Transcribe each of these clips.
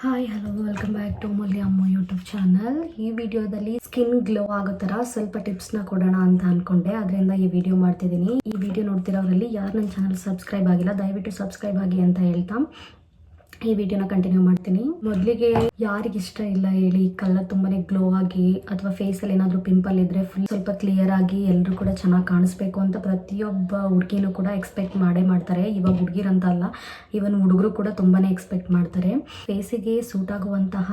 Hi hello welcome back to ಮೂಲ್ಯ ಅಮ್ಮ YouTube channel. ಈ ವಿಡಿಯೋದಲ್ಲಿ ಸ್ಕಿನ್ ಗ್ಲೋ ಆಗೋ ಥರ ಸ್ವಲ್ಪ ಟಿಪ್ಸ್ನ ಕೊಡೋಣ ಅಂತ ಅಂದ್ಕೊಂಡೆ, ಅದರಿಂದ ಈ ವಿಡಿಯೋ ಮಾಡ್ತಿದ್ದೀನಿ. ಈ ವಿಡಿಯೋ ನೋಡ್ತಿರೋರಲ್ಲಿ ಯಾರು ನನ್ನ ಚಾನಲ್ ಸಬ್ಸ್ಕ್ರೈಬ್ ಆಗಿಲ್ಲ ದಯವಿಟ್ಟು ಸಬ್ಸ್ಕ್ರೈಬ್ ಆಗಿ ಅಂತ ಹೇಳ್ತಾ ಈ ವಿಡಿಯೋನ ಕಂಟಿನ್ಯೂ ಮಾಡ್ತೀನಿ. ಮೊದಲಿಗೆ ಯಾರಿಗೆ ಇಷ್ಟ ಇಲ್ಲ ಹೇಳಿ ಕಲರ್ ತುಂಬಾನೇ ಗ್ಲೋ ಆಗಿ ಅಥವಾ ಫೇಸಲ್ಲಿ ಏನಾದರೂ ಪಿಂಪಲ್ ಇದ್ರೆ ಫುಲ್ ಸ್ವಲ್ಪ ಕ್ಲಿಯರ್ ಆಗಿ ಎಲ್ಲರೂ ಕೂಡ ಚೆನ್ನಾಗಿ ಕಾಣಿಸ್ಬೇಕು ಅಂತ ಪ್ರತಿಯೊಬ್ಬ ಹುಡುಗಿನೂ ಕೂಡ ಎಕ್ಸ್ಪೆಕ್ಟ್ ಮಾಡೇ ಮಾಡ್ತಾರೆ. ಇವಾಗ ಹುಡುಗಿರಂತ ಅಲ್ಲ, ಇವನ್ ಹುಡುಗರು ಕೂಡ ತುಂಬಾನೇ ಎಕ್ಸ್ಪೆಕ್ಟ್ ಮಾಡ್ತಾರೆ. ಫೇಸಿಗೆ ಸೂಟ್ ಆಗುವಂತಹ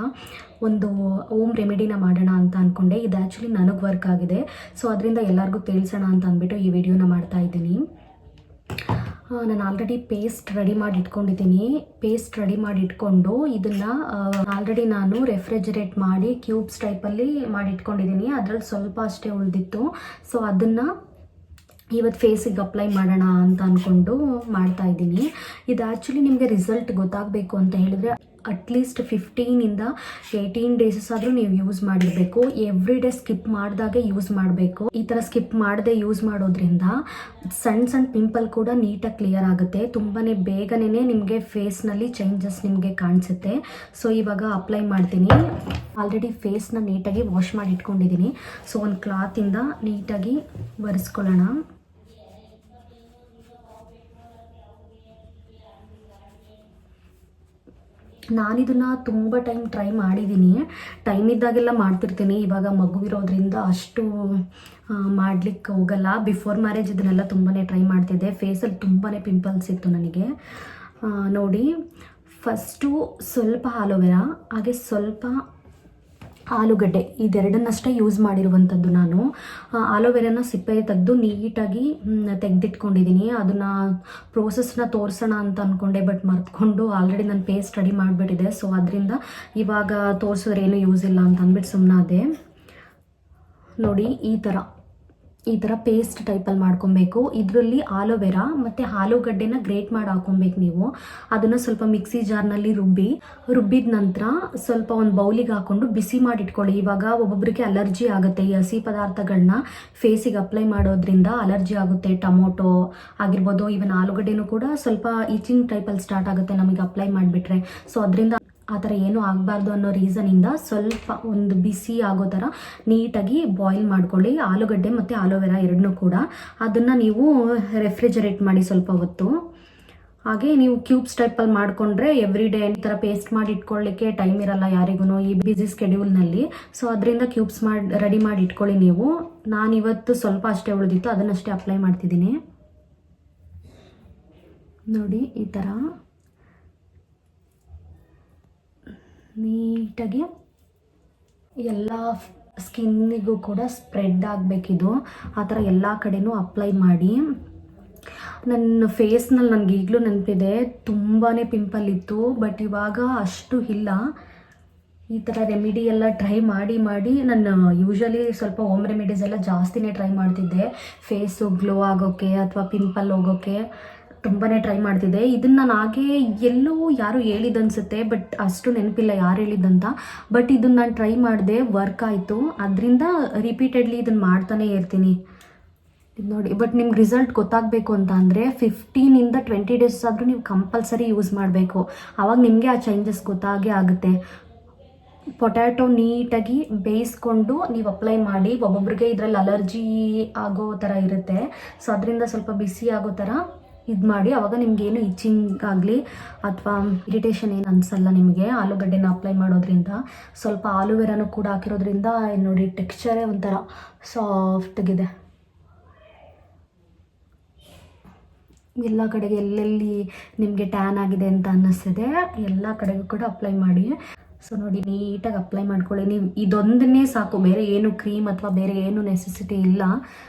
ಒಂದು ಹೋಮ್ ರೆಮಿಡಿನ ಮಾಡೋಣ ಅಂತ ಅಂದ್ಕೊಂಡೆ. ಇದು ಆ್ಯಕ್ಚುಲಿ ನನಗೆ ವರ್ಕ್ ಆಗಿದೆ, ಸೊ ಅದರಿಂದ ಎಲ್ಲರಿಗೂ ತಿಳಿಸೋಣ ಅಂತ ಅಂದ್ಬಿಟ್ಟು ಈ ವಿಡಿಯೋನ ಮಾಡ್ತಾ ಇದ್ದೀನಿ. ನಾನು ಆಲ್ರೆಡಿ ಪೇಸ್ಟ್ ರೆಡಿ ಮಾಡಿ ಇಟ್ಕೊಂಡಿದ್ದೀನಿ. ಪೇಸ್ಟ್ ರೆಡಿ ಮಾಡಿ ಇಟ್ಕೊಂಡು ಇದನ್ನು ಆಲ್ರೆಡಿ ನಾನು ರೆಫ್ರಿಜರೇಟ್ ಮಾಡಿ ಕ್ಯೂಬ್ಸ್ ಟೈಪಲ್ಲಿ ಮಾಡಿ ಇಟ್ಕೊಂಡಿದ್ದೀನಿ. ಅದರಲ್ಲಿ ಸ್ವಲ್ಪ ಅಷ್ಟೇ ಉಳಿದಿತ್ತು, ಸೊ ಅದನ್ನು ಇವತ್ತು ಫೇಸಿಗೆ ಅಪ್ಲೈ ಮಾಡೋಣ ಅಂತ ಅಂದ್ಕೊಂಡು ಮಾಡ್ತಾ ಇದ್ದೀನಿ. ಇದು ಆ್ಯಕ್ಚುಲಿ ನಿಮಗೆ ರಿಸಲ್ಟ್ ಗೊತ್ತಾಗಬೇಕು ಅಂತ ಹೇಳಿದ್ರೆ ಅಟ್ಲೀಸ್ಟ್ 15-18 ಡೇಸಸ್ ಆದರೂ ನೀವು ಯೂಸ್ ಮಾಡಿರಬೇಕು. ಎವ್ರಿ ಡೇ ಸ್ಕಿಪ್ ಮಾಡಿದಾಗೆ ಯೂಸ್ ಮಾಡಬೇಕು. ಈ ಥರ ಸ್ಕಿಪ್ ಮಾಡದೆ ಯೂಸ್ ಮಾಡೋದ್ರಿಂದ ಸಣ್ಣ ಸಣ್ಣ ಪಿಂಪಲ್ ಕೂಡ ನೀಟಾಗಿ ಕ್ಲಿಯರ್ ಆಗುತ್ತೆ. ತುಂಬಾ ಬೇಗನೆ ನಿಮಗೆ ಫೇಸ್ನಲ್ಲಿ ಚೇಂಜಸ್ ನಿಮಗೆ ಕಾಣಿಸುತ್ತೆ. ಸೊ ಇವಾಗ ಅಪ್ಲೈ ಮಾಡ್ತೀನಿ. ಆಲ್ರೆಡಿ ಫೇಸ್ನ ನೀಟಾಗಿ ವಾಶ್ ಮಾಡಿ ಇಟ್ಕೊಂಡಿದ್ದೀನಿ. ಸೊ ಒಂದು ಕ್ಲಾತಿಂದ ನೀಟಾಗಿ ಒರೆಸ್ಕೊಳ್ಳೋಣ. ನಾನಿದನ್ನು ತುಂಬ ಟೈಮ್ ಟ್ರೈ ಮಾಡಿದ್ದೀನಿ. ಟೈಮ್ ಇದ್ದಾಗೆಲ್ಲ ಮಾಡ್ತಿರ್ತೀನಿ. ಇವಾಗ ಮಗುವಿರೋದ್ರಿಂದ ಅಷ್ಟು ಮಾಡಲಿಕ್ಕೆ ಹೋಗಲ್ಲ. ಬಿಫೋರ್ ಮ್ಯಾರೇಜ್ ಇದನ್ನೆಲ್ಲ ತುಂಬಾ ಟ್ರೈ ಮಾಡ್ತಿದ್ದೆ. ಫೇಸಲ್ಲಿ ತುಂಬಾ ಪಿಂಪಲ್ಸ್ ಇತ್ತು ನನಗೆ. ನೋಡಿ, ಫಸ್ಟು ಸ್ವಲ್ಪ ಆಲೋವೆರಾ ಹಾಗೆ ಸ್ವಲ್ಪ ಆಲೂಗಡ್ಡೆ ಇದೆರಡನ್ನಷ್ಟೇ ಯೂಸ್ ಮಾಡಿರುವಂಥದ್ದು. ನಾನು ಆಲೋವೆರಾನ ಸಿಪ್ಪೆ ತೆಗೆದು ನೀಟಾಗಿ ತೆಗೆದಿಟ್ಕೊಂಡಿದ್ದೀನಿ. ಅದನ್ನು ಪ್ರೋಸೆಸ್ನ ತೋರಿಸೋಣ ಅಂತ ಅಂದ್ಕೊಂಡೆ, ಬಟ್ ಮರ್ತ್ಕೊಂಡು ಆಲ್ರೆಡಿ ನಾನು ಪೇಸ್ಟ್ ರೆಡಿ ಮಾಡಿಬಿಟ್ಟಿದೆ. ಸೊ ಅದರಿಂದ ಇವಾಗ ತೋರಿಸಿದ್ರೆ ಏನೂ ಯೂಸ್ ಇಲ್ಲ ಅಂತ ಅಂದ್ಬಿಟ್ಟು ಸುಮ್ಮನಾದೆ. ನೋಡಿ, ಈ ಥರ ಪೇಸ್ಟ್ ಟೈಪಲ್ಲಿ ಮಾಡ್ಕೊಬೇಕು. ಇದರಲ್ಲಿ ಆಲೋವೆರಾ ಮತ್ತು ಆಲೂಗಡ್ಡೆನ ಗ್ರೇಟ್ ಮಾಡಿ ಹಾಕೊಬೇಕು ನೀವು. ಅದನ್ನು ಸ್ವಲ್ಪ ಮಿಕ್ಸಿ ಜಾರ್ನಲ್ಲಿ ರುಬ್ಬಿದ ನಂತರ ಸ್ವಲ್ಪ ಒಂದು ಬೌಲಿಗೆ ಹಾಕ್ಕೊಂಡು ಬಿಸಿ ಮಾಡಿ ಇಟ್ಕೊಳ್ಳಿ. ಇವಾಗ ಒಬ್ಬೊಬ್ಬರಿಗೆ ಅಲರ್ಜಿ ಆಗುತ್ತೆ. ಈ ಹಸಿ ಪದಾರ್ಥಗಳನ್ನ ಫೇಸಿಗೆ ಅಪ್ಲೈ ಮಾಡೋದ್ರಿಂದ ಅಲರ್ಜಿ ಆಗುತ್ತೆ. ಟೊಮೊಟೊ ಆಗಿರ್ಬೋದು, ಈವನ್ ಆಲೂಗಡ್ಡೆನೂ ಕೂಡ ಸ್ವಲ್ಪ ಈಚಿಂಗ್ ಟೈಪಲ್ಲಿ ಸ್ಟಾರ್ಟ್ ಆಗುತ್ತೆ ನಮಗೆ ಅಪ್ಲೈ ಮಾಡಿಬಿಟ್ರೆ. ಸೊ ಅದರಿಂದ ಆ ಥರ ಏನೂ ಆಗಬಾರ್ದು ಅನ್ನೋ ರೀಸನಿಂದ ಸ್ವಲ್ಪ ಒಂದು ಬಿಸಿ ಆಗೋ ಥರ ನೀಟಾಗಿ ಬಾಯ್ಲ್ ಮಾಡ್ಕೊಳ್ಳಿ, ಆಲೂಗಡ್ಡೆ ಮತ್ತು ಆಲೋವೆರಾ ಎರಡನ್ನೂ ಕೂಡ. ಅದನ್ನು ನೀವು ರೆಫ್ರಿಜರೇಟ್ ಮಾಡಿ ಸ್ವಲ್ಪ ಹೊತ್ತು. ಹಾಗೆ ನೀವು ಕ್ಯೂಬ್ಸ್ ಟೈಪಲ್ಲಿ ಮಾಡಿಕೊಂಡ್ರೆ ಎವ್ರಿ ಡೇ ಈ ಥರ ಪೇಸ್ಟ್ ಮಾಡಿ ಇಟ್ಕೊಳ್ಳಿಕ್ಕೆ ಟೈಮ್ ಇರಲ್ಲ ಯಾರಿಗೂ ಈ ಬ್ಯುಸಿ ಸ್ಕೆಡ್ಯೂಲ್ನಲ್ಲಿ. ಸೊ ಅದರಿಂದ ಕ್ಯೂಬ್ಸ್ ರೆಡಿ ಮಾಡಿ ಇಟ್ಕೊಳ್ಳಿ ನೀವು. ನಾನಿವತ್ತು ಸ್ವಲ್ಪ ಅಷ್ಟೇ ಉಳಿದಿತ್ತು, ಅದನ್ನಷ್ಟೇ ಅಪ್ಲೈ ಮಾಡ್ತಿದ್ದೀನಿ. ನೋಡಿ, ಈ ಥರ ನೀಟಾಗಿ ಎಲ್ಲ ಸ್ಕಿನ್ನಿಗೂ ಕೂಡ ಸ್ಪ್ರೆಡ್ ಆಗಬೇಕಿದು. ಆ ಥರ ಎಲ್ಲ ಕಡೆನೂ ಅಪ್ಲೈ ಮಾಡಿ. ನನ್ನ ಫೇಸ್ನಲ್ಲಿ ನನಗೆ ಈಗಲೂ ನೆನಪಿದೆ, ತುಂಬಾ ಪಿಂಪಲ್ ಇತ್ತು, ಬಟ್ ಇವಾಗ ಅಷ್ಟು ಇಲ್ಲ. ಈ ಥರ ರೆಮಿಡಿ ಎಲ್ಲ ಟ್ರೈ ಮಾಡಿ ನಾನು ಯೂಶ್ವಲಿ ಸ್ವಲ್ಪ ಹೋಮ್ ರೆಮಿಡೀಸ್ ಎಲ್ಲ ಜಾಸ್ತಿನೇ ಟ್ರೈ ಮಾಡ್ತಿದ್ದೆ. ಫೇಸು ಗ್ಲೋ ಆಗೋಕ್ಕೆ ಅಥವಾ ಪಿಂಪಲ್ ಹೋಗೋಕ್ಕೆ ತುಂಬಾ ಟ್ರೈ ಮಾಡ್ತಿದ್ದೆ. ಇದನ್ನು ನಾನು ಹಾಗೆ ಎಲ್ಲೂ ಯಾರು ಹೇಳಿದ್ದನ್ಸುತ್ತೆ, ಬಟ್ ಅಷ್ಟು ನೆನಪಿಲ್ಲ ಯಾರು ಹೇಳಿದ್ದಂತ. ಬಟ್ ಇದನ್ನು ನಾನು ಟ್ರೈ ಮಾಡಿದೆ, ವರ್ಕ್ ಆಯಿತು. ಅದರಿಂದ ರಿಪೀಟೆಡ್ಲಿ ಇದನ್ನು ಮಾಡ್ತಾನೆ ಇರ್ತೀನಿ. ಇದು ನೋಡಿ, ಬಟ್ ನಿಮ್ಗೆ ರಿಸಲ್ಟ್ ಗೊತ್ತಾಗಬೇಕು ಅಂತ ಅಂದರೆ 15-20 ಡೇಸ್ ಆದರೂ ನೀವು ಕಂಪಲ್ಸರಿ ಯೂಸ್ ಮಾಡಬೇಕು. ಆವಾಗ ನಿಮಗೆ ಆ ಚೇಂಜಸ್ ಗೊತ್ತಾಗೇ ಆಗುತ್ತೆ. ಪೊಟ್ಯಾಟೊ ನೀಟಾಗಿ ಬೇಯಿಸ್ಕೊಂಡು ನೀವು ಅಪ್ಲೈ ಮಾಡಿ. ಒಬ್ಬೊಬ್ರಿಗೆ ಇದರಲ್ಲಿ ಅಲರ್ಜಿ ಆಗೋ ಥರ ಇರುತ್ತೆ, ಸೊ ಅದರಿಂದ ಸ್ವಲ್ಪ ಬಿಸಿ ಆಗೋ ಥರ ಇದು ಮಾಡಿ. ಆವಾಗ ನಿಮಗೇನು ಇಚ್ಚಿಂಗ್ ಆಗಲಿ ಅಥವಾ ಇರಿಟೇಷನ್ ಏನು ಅನಿಸಲ್ಲ ನಿಮಗೆ ಆಲೂಗಡ್ಡೆನ ಅಪ್ಲೈ ಮಾಡೋದ್ರಿಂದ. ಸ್ವಲ್ಪ ಆಲೂವೆರಾನು ಕೂಡ ಹಾಕಿರೋದ್ರಿಂದ ನೋಡಿ ಟೆಕ್ಸ್ಚರೇ ಒಂಥರ ಸಾಫ್ಟಾಗಿದೆ. ಎಲ್ಲ ಕಡೆಗೆ ಎಲ್ಲೆಲ್ಲಿ ನಿಮಗೆ ಟ್ಯಾನ್ ಆಗಿದೆ ಅಂತ ಅನ್ನಿಸ್ತಿದೆ ಎಲ್ಲ ಕಡೆಗೂ ಕೂಡ ಅಪ್ಲೈ ಮಾಡಿ. ಸೊ ನೋಡಿ, ನೀಟಾಗಿ ಅಪ್ಲೈ ಮಾಡ್ಕೊಳ್ಳಿ. ನೀವು ಇದೊಂದನ್ನೇ ಸಾಕು, ಬೇರೆ ಏನು ಕ್ರೀಮ್ ಅಥವಾ ಬೇರೆ ಏನು ನೆಸೆಸಿಟಿ ಇಲ್ಲ.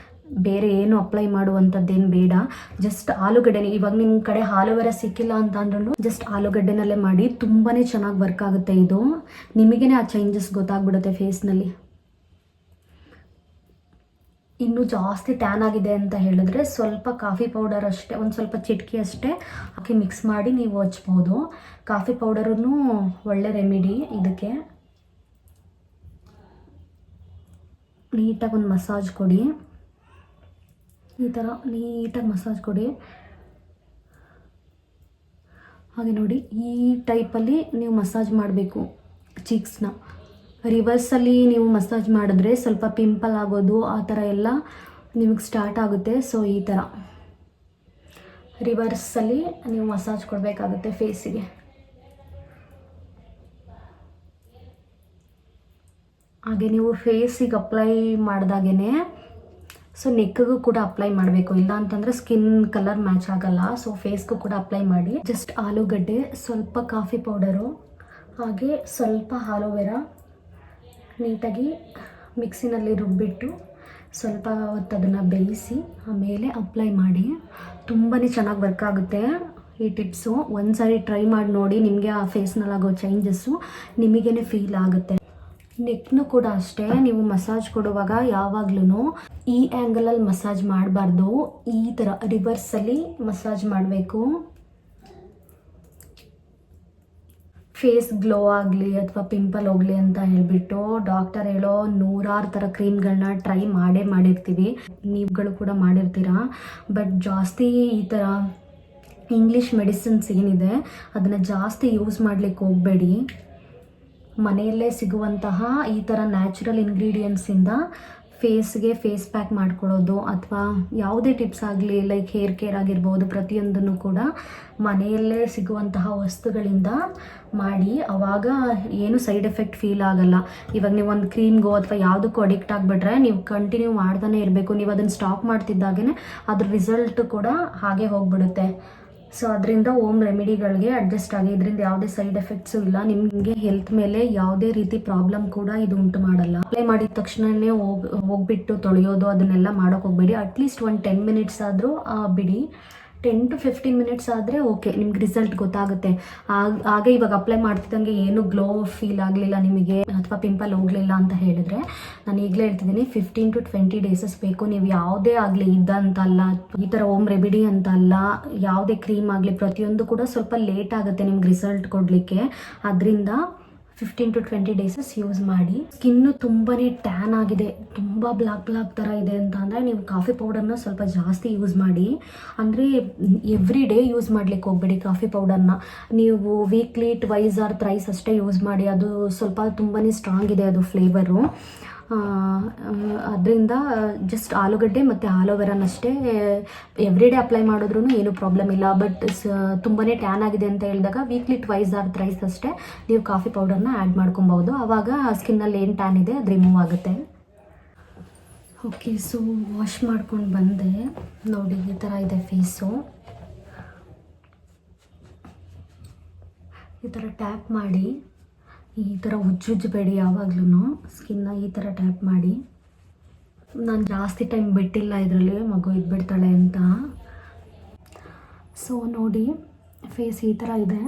ಬೇರೆ ಏನು ಅಪ್ಲೈ ಮಾಡುವಂಥದ್ದೇನು ಬೇಡ. ಜಸ್ಟ್ ಆಲೂಗಡ್ಡೆನೇ. ಇವಾಗ ನಿಮ್ಮ ಕಡೆ ಆಲೋವೆರಾ ಸಿಕ್ಕಿಲ್ಲ ಅಂತ ಅಂದ್ರೂ ಜಸ್ಟ್ ಆಲೂಗಡ್ಡೆನಲ್ಲೇ ಮಾಡಿ. ತುಂಬಾ ಚೆನ್ನಾಗಿ ವರ್ಕ್ ಆಗುತ್ತೆ ಇದು. ನಿಮಗೇ ಆ ಚೇಂಜಸ್ ಗೊತ್ತಾಗ್ಬಿಡುತ್ತೆ ಫೇಸ್ನಲ್ಲಿ. ಇನ್ನೂ ಜಾಸ್ತಿ ಟ್ಯಾನ್ ಆಗಿದೆ ಅಂತ ಹೇಳಿದ್ರೆ ಸ್ವಲ್ಪ ಕಾಫಿ ಪೌಡರ್ ಅಷ್ಟೇ, ಒಂದು ಸ್ವಲ್ಪ ಚಿಟಕಿ ಅಷ್ಟೇ ಹಾಕಿ ಮಿಕ್ಸ್ ಮಾಡಿ ನೀವು ಹಚ್ಬೋದು. ಕಾಫಿ ಪೌಡರೂ ಒಳ್ಳೆ ರೆಮಿಡಿ ಇದಕ್ಕೆ. ನೀಟಾಗಿ ಒಂದು ಮಸಾಜ್ ಕೊಡಿ. ಈ ಥರ ನೀಟಾಗಿ ಮಸಾಜ್ ಕೊಡಿ. ಹಾಗೆ ನೋಡಿ ಈ ಟೈಪಲ್ಲಿ ನೀವು ಮಸಾಜ್ ಮಾಡಬೇಕು ಚೀಕ್ಸ್ನ. ರಿವರ್ಸಲ್ಲಿ ನೀವು ಮಸಾಜ್ ಮಾಡಿದ್ರೆ ಸ್ವಲ್ಪ ಪಿಂಪಲ್ ಆಗೋದು ಆ ಥರ ಎಲ್ಲ ನಿಮಗೆ ಸ್ಟಾರ್ಟ್ ಆಗುತ್ತೆ. ಸೊ ಈ ಥರ ರಿವರ್ಸಲ್ಲಿ ನೀವು ಮಸಾಜ್ ಕೊಡಬೇಕಾಗುತ್ತೆ ಫೇಸಿಗೆ. ಹಾಗೆ ನೀವು ಫೇಸಿಗೆ ಅಪ್ಲೈ ಮಾಡಿದಾಗೇ ಸೊ ನೆಕ್ಕಿಗೂ ಕೂಡ ಅಪ್ಲೈ ಮಾಡಬೇಕು, ಇಲ್ಲ ಅಂತಂದರೆ ಸ್ಕಿನ್ ಕಲರ್ ಮ್ಯಾಚ್ ಆಗಲ್ಲ. ಸೊ ಫೇಸ್ಗೂ ಕೂಡ ಅಪ್ಲೈ ಮಾಡಿ. ಜಸ್ಟ್ ಆಲೂಗಡ್ಡೆ, ಸ್ವಲ್ಪ ಕಾಫಿ ಪೌಡರು, ಹಾಗೆ ಸ್ವಲ್ಪ ಆಲೋವೆರಾ ನೀಟಾಗಿ ಮಿಕ್ಸಿನಲ್ಲಿ ರುಬ್ಬಿಟ್ಟು ಸ್ವಲ್ಪ ಹೊತ್ತು ಅದನ್ನು ಬೇಯಿಸಿ ಆಮೇಲೆ ಅಪ್ಲೈ ಮಾಡಿ. ತುಂಬಾ ಚೆನ್ನಾಗಿ ವರ್ಕ್ ಆಗುತ್ತೆ ಈ ಟಿಪ್ಸು. ಒಂದು ಸಾರಿ ಟ್ರೈ ಮಾಡಿ ನೋಡಿ, ನಿಮಗೆ ಆ ಫೇಸ್ನಲ್ಲಾಗೋ ಚೇಂಜಸ್ಸು ನಿಮಗೇ ಫೀಲ್ ಆಗುತ್ತೆ. ನೆಕ್ನು ಕೂಡ ಅಷ್ಟೇ, ನೀವು ಮಸಾಜ್ ಕೊಡುವಾಗ ಯಾವಾಗ್ಲೂ ಈ ಆ್ಯಂಗಲಲ್ಲಿ ಮಸಾಜ್ ಮಾಡಬಾರ್ದು, ಈ ಥರ ರಿವರ್ಸಲ್ಲಿ ಮಸಾಜ್ ಮಾಡಬೇಕು. ಫೇಸ್ ಗ್ಲೋ ಆಗಲಿ ಅಥವಾ ಪಿಂಪಲ್ ಹೋಗಲಿ ಅಂತ ಹೇಳಿಬಿಟ್ಟು ಡಾಕ್ಟರ್ ಹೇಳೋ 100 ಥರ ಕ್ರೀಮ್ಗಳನ್ನ ಟ್ರೈ ಮಾಡಿರ್ತೀವಿ, ನೀವುಗಳು ಕೂಡ ಮಾಡಿರ್ತೀರ. ಬಟ್ ಜಾಸ್ತಿ ಈ ಥರ ಇಂಗ್ಲೀಷ್ ಮೆಡಿಸಿನ್ಸ್ ಏನಿದೆ ಅದನ್ನು ಜಾಸ್ತಿ ಯೂಸ್ ಮಾಡಲಿಕ್ಕೆ ಹೋಗಬೇಡಿ. ಮನೆಯಲ್ಲೇ ಸಿಗುವಂತಹ ಈ ಥರ ನ್ಯಾಚುರಲ್ ಇಂಗ್ರೀಡಿಯೆಂಟ್ಸಿಂದ ಫೇಸ್ಗೆ ಫೇಸ್ ಪ್ಯಾಕ್ ಮಾಡ್ಕೊಳ್ಳೋದು ಅಥವಾ ಯಾವುದೇ ಟಿಪ್ಸ್ ಆಗಲಿ, ಲೈಕ್ ಹೇರ್ ಕೇರ್ ಆಗಿರ್ಬೋದು, ಪ್ರತಿಯೊಂದನ್ನು ಕೂಡ ಮನೆಯಲ್ಲೇ ಸಿಗುವಂತಹ ವಸ್ತುಗಳಿಂದ ಮಾಡಿ. ಆವಾಗ ಏನು ಸೈಡ್ ಎಫೆಕ್ಟ್ ಫೀಲ್ ಆಗಲ್ಲ. ಇವಾಗ ನೀವು ಒಂದು ಕ್ರೀಮ್ಗೋ ಅಥವಾ ಯಾವುದಕ್ಕೂ ಅಡಿಕ್ಟ್ ಆಗಿಬಿಟ್ರೆ ನೀವು ಕಂಟಿನ್ಯೂ ಮಾಡ್ತಾನೆ ಇರಬೇಕು. ನೀವು ಅದನ್ನು ಸ್ಟಾಪ್ ಮಾಡ್ತಿದ್ದಾಗೇ ಅದ್ರ ರಿಸಲ್ಟ್ ಕೂಡ ಹಾಗೆ ಹೋಗ್ಬಿಡುತ್ತೆ. ಸೊ ಅದರಿಂದ ಹೋಮ್ ರೆಮಿಡಿಗಳಿಗೆ ಅಡ್ಜಸ್ಟ್ ಆಗಿ, ಇದರಿಂದ ಯಾವುದೇ ಸೈಡ್ ಎಫೆಕ್ಟ್ಸು ಇಲ್ಲ. ನಿಮಗೆ ಹೆಲ್ತ್ ಮೇಲೆ ಯಾವುದೇ ರೀತಿ ಪ್ರಾಬ್ಲಮ್ ಕೂಡ ಇದು ಉಂಟು ಮಾಡಲ್ಲ. ಅಪ್ಲೈ ಮಾಡಿದ ತಕ್ಷಣವೇ ಹೋಗ್ಬಿಟ್ಟು ತೊಳೆಯೋದು ಅದನ್ನೆಲ್ಲ ಮಾಡೋಕೆ ಹೋಗಬೇಡಿ. ಅಟ್ಲೀಸ್ಟ್ ಒಂದು 10 ಮಿನಿಟ್ಸ್ ಆದರೂ ಬಿಡಿ. 10 to 15 ಮಿನಿಟ್ಸ್ ಆದರೆ ಓಕೆ, ನಿಮ್ಗೆ ರಿಸಲ್ಟ್ ಗೊತ್ತಾಗುತ್ತೆ. ಹಾಗೆ ಇವಾಗ ಅಪ್ಲೈ ಮಾಡ್ತಿದ್ದಂಗೆ ಏನು ಗ್ಲೋ ಫೀಲ್ ಆಗಲಿಲ್ಲ ನಿಮಗೆ ಅಥವಾ ಪಿಂಪಲ್ ಹೋಗಲಿಲ್ಲ ಅಂತ ಹೇಳಿದ್ರೆ, ನಾನು ಈಗಲೇ ಹೇಳ್ತಿದ್ದೀನಿ 15 to 20 ಡೇಸಸ್ ಬೇಕು. ನೀವು ಯಾವುದೇ ಆಗಲಿ ಇದ್ದಂತಲ್ಲ, ಈ ಥರ ಹೋಮ್ ರೆಮಿಡಿ ಅಂತ ಅಲ್ಲ, ಯಾವುದೇ ಕ್ರೀಮ್ ಆಗಲಿ ಪ್ರತಿಯೊಂದು ಕೂಡ ಸ್ವಲ್ಪ ಲೇಟ್ ಆಗುತ್ತೆ ನಿಮ್ಗೆ ರಿಸಲ್ಟ್ ಕೊಡಲಿಕ್ಕೆ. ಅದರಿಂದ 15 to 20 ಡೇಸಸ್ ಯೂಸ್ ಮಾಡಿ. ಸ್ಕಿನ್ನು ತುಂಬಾ ಟ್ಯಾನ್ ಆಗಿದೆ, ತುಂಬ ಬ್ಲಾಕ್ ಥರ ಇದೆ ಅಂತ ಅಂದರೆ ನೀವು ಕಾಫಿ ಪೌಡರ್ನ ಸ್ವಲ್ಪ ಜಾಸ್ತಿ ಯೂಸ್ ಮಾಡಿ. ಅಂದರೆ ಎವ್ರಿ ಡೇ ಯೂಸ್ ಮಾಡ್ಲಿಕ್ಕೆ ಹೋಗ್ಬೇಡಿ ಕಾಫಿ ಪೌಡರ್ನ. ನೀವು ವೀಕ್ಲಿ 2 or 3 ಅಷ್ಟೇ ಯೂಸ್ ಮಾಡಿ. ಅದು ಸ್ವಲ್ಪ ತುಂಬಾ ಸ್ಟ್ರಾಂಗ್ ಇದೆ ಅದು ಫ್ಲೇವರು. ಅದರಿಂದ ಜಸ್ಟ್ ಆಲೂಗಡ್ಡೆ ಮತ್ತು ಆಲೋವೆರಾನಷ್ಟೇ ಎವ್ರಿ ಡೇ ಅಪ್ಲೈ ಮಾಡಿದ್ರೂ ಏನೂ ಪ್ರಾಬ್ಲಮ್ ಇಲ್ಲ. ಬಟ್ ತುಂಬಾ ಟ್ಯಾನ್ ಆಗಿದೆ ಅಂತ ಹೇಳಿದಾಗ ವೀಕ್ಲಿ 2 or 3 ಅಷ್ಟೇ ನೀವು ಕಾಫಿ ಪೌಡರ್ನ ಆ್ಯಡ್ ಮಾಡ್ಕೊಬೋದು. ಆವಾಗ ಸ್ಕಿನ್ನಲ್ಲಿ ಏನು ಟ್ಯಾನ್ ಇದೆ ಅದು ರಿಮೂವ್ ಆಗುತ್ತೆ. ಓಕೆ, ಸೊ ವಾಶ್ ಮಾಡ್ಕೊಂಡು ಬಂದೆ. ನೋಡಿ ಈ ಥರ ಇದೆ ಫೇಸು. ಈ ಥರ ಟ್ಯಾಪ್ ಮಾಡಿ, ಈ ಥರ ಉಜ್ಜಬೇಡಿ ಯಾವಾಗ್ಲೂ. ಸ್ಕಿನ್ನ ಈ ಥರ ಟ್ಯಾಪ್ ಮಾಡಿ. ನಾನು ಜಾಸ್ತಿ ಟೈಮ್ ಬಿಟ್ಟಿಲ್ಲ ಇದರಲ್ಲಿ, ಮಗು ಇದ್ಬಿಡ್ತಾಳೆ ಅಂತ. ಸೊ ನೋಡಿ ಫೇಸ್ ಈ ಥರ ಇದೆ.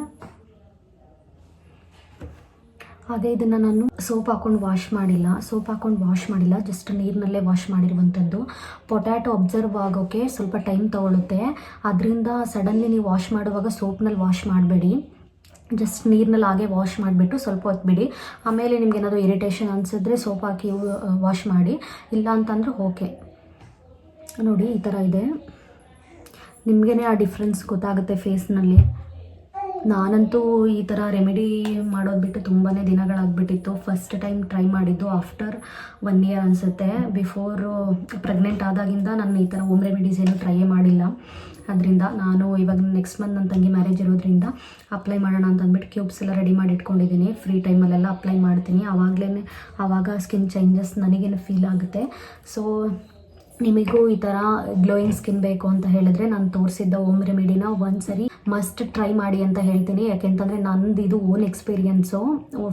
ಹಾಗೆ ಇದನ್ನು ನಾನು ಸೋಪ್ ಹಾಕ್ಕೊಂಡು ವಾಶ್ ಮಾಡಿಲ್ಲ, ಜಸ್ಟ್ ನೀರಿನಲ್ಲೇ ವಾಶ್ ಮಾಡಿರುವಂಥದ್ದು. ಪೊಟ್ಯಾಟೊ ಅಬ್ಸರ್ವ್ ಆಗೋಕ್ಕೆ ಸ್ವಲ್ಪ ಟೈಮ್ ತೊಗೊಳುತ್ತೆ. ಅದರಿಂದ ಸಡನ್ಲಿ ನೀವು ವಾಶ್ ಮಾಡುವಾಗ ಸೋಪ್ನಲ್ಲಿ ವಾಶ್ ಮಾಡಬೇಡಿ. ಜಸ್ಟ್ ನೀರಿನಲ್ಲಿ ಹಾಗೆ ವಾಶ್ ಮಾಡಿಬಿಟ್ಟು ಸ್ವಲ್ಪ ಹೊತ್ತು ಬಿಡಿ. ಆಮೇಲೆ ನಿಮ್ಗೆ ಏನಾದರೂ ಇರಿಟೇಷನ್ ಅನಿಸಿದ್ರೆ ಸೋಪ್ ಹಾಕಿ ವಾಶ್ ಮಾಡಿ, ಇಲ್ಲ ಅಂತಂದರೆ ಓಕೆ. ನೋಡಿ ಈ ಥರ ಇದೆ, ನಿಮಗೇ ಆ ಡಿಫ್ರೆನ್ಸ್ ಗೊತ್ತಾಗುತ್ತೆ ಫೇಸ್ನಲ್ಲಿ. ನಾನಂತೂ ಈ ಥರ ರೆಮಿಡಿ ಮಾಡೋದು ಬಿಟ್ಟು ತುಂಬಾ ದಿನಗಳಾಗ್ಬಿಟ್ಟಿತ್ತು. ಫಸ್ಟ್ ಟೈಮ್ ಟ್ರೈ ಮಾಡಿದ್ದು ಆಫ್ಟರ್ 1 year ಅನಿಸುತ್ತೆ. ಬಿಫೋರು ಪ್ರೆಗ್ನೆಂಟ್ ಆದಾಗಿಂದ ನಾನು ಈ ಥರ ಹೋಮ್ ರೆಮಿಡೀಸ್ ಏನು ಟ್ರೈ ಮಾಡಿಲ್ಲ. ಅದರಿಂದ ನಾನು ಇವಾಗ ನೆಕ್ಸ್ಟ್ ಮಂತ್ ನನ್ನ ತಂಗಿ ಮ್ಯಾರೇಜ್ ಇರೋದ್ರಿಂದ ಅಪ್ಲೈ ಮಾಡೋಣ ಅಂತ ಅಂದ್ಬಿಟ್ಟು ಕ್ಯೂಬ್ಸ್ ಎಲ್ಲ ರೆಡಿ ಮಾಡಿ ಇಟ್ಕೊಂಡಿದ್ದೀನಿ. ಫ್ರೀ ಟೈಮಲ್ಲೆಲ್ಲ ಅಪ್ಲೈ ಮಾಡ್ತೀನಿ. ಆವಾಗ ಸ್ಕಿನ್ ಚೇಂಜಸ್ ನನಗೇನು ಫೀಲ್ ಆಗುತ್ತೆ. ಸೊ ನಿಮಗೂ ಈ ಥರ ಗ್ಲೋಯಿಂಗ್ ಸ್ಕಿನ್ ಬೇಕು ಅಂತ ಹೇಳಿದ್ರೆ ನಾನು ತೋರಿಸಿದ್ದ ಹೋಮ್ ರೆಮಿಡಿನ ಒಂದ್ಸರಿ ಮಸ್ಟ್ ಟ್ರೈ ಮಾಡಿ ಅಂತ ಹೇಳ್ತೀನಿ. ಯಾಕೆಂತಂದರೆ ನಂದು ಇದು ಓನ್ ಎಕ್ಸ್ಪೀರಿಯನ್ಸು.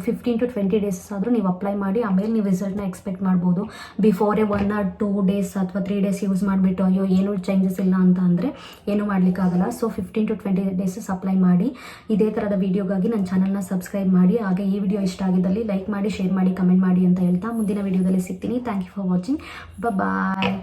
15 to 20 ಡೇಸ್ ಆದರೂ ನೀವು ಅಪ್ಲೈ ಮಾಡಿ, ಆಮೇಲೆ ನೀವು ರಿಸಲ್ಟ್ನ ಎಕ್ಸ್ಪೆಕ್ಟ್ ಮಾಡ್ಬೋದು. ಬಿಫೋರೇ 1 or 2 ಡೇಸ್ ಅಥವಾ 3 ಡೇಸ್ ಯೂಸ್ ಮಾಡಿಬಿಟ್ಟು ಅಯ್ಯೋ ಏನೂ ಚೇಂಜಸ್ ಇಲ್ಲ ಅಂತ ಅಂದರೆ ಏನೂ ಮಾಡಲಿಕ್ಕಾಗಲ್ಲ. ಸೊ 15 to 20 ಡೇಸಸ್ ಅಪ್ಲೈ ಮಾಡಿ. ಇದೇ ಥರದ ವೀಡಿಯೋಗಾಗಿ ನನ್ನ ಚಾನಲ್ನ ಸಬ್ಸ್ಕ್ರೈಬ್ ಮಾಡಿ. ಹಾಗೆ ಈ ವಿಡಿಯೋ ಇಷ್ಟ ಆಗಿದ್ದಲ್ಲಿ ಲೈಕ್ ಮಾಡಿ, ಶೇರ್ ಮಾಡಿ, ಕಮೆಂಟ್ ಮಾಡಿ ಅಂತ ಹೇಳ್ತಾ ಮುಂದಿನ ವೀಡಿಯೋದಲ್ಲಿ ಸಿಗ್ತೀನಿ. Thank you for watching. Bye.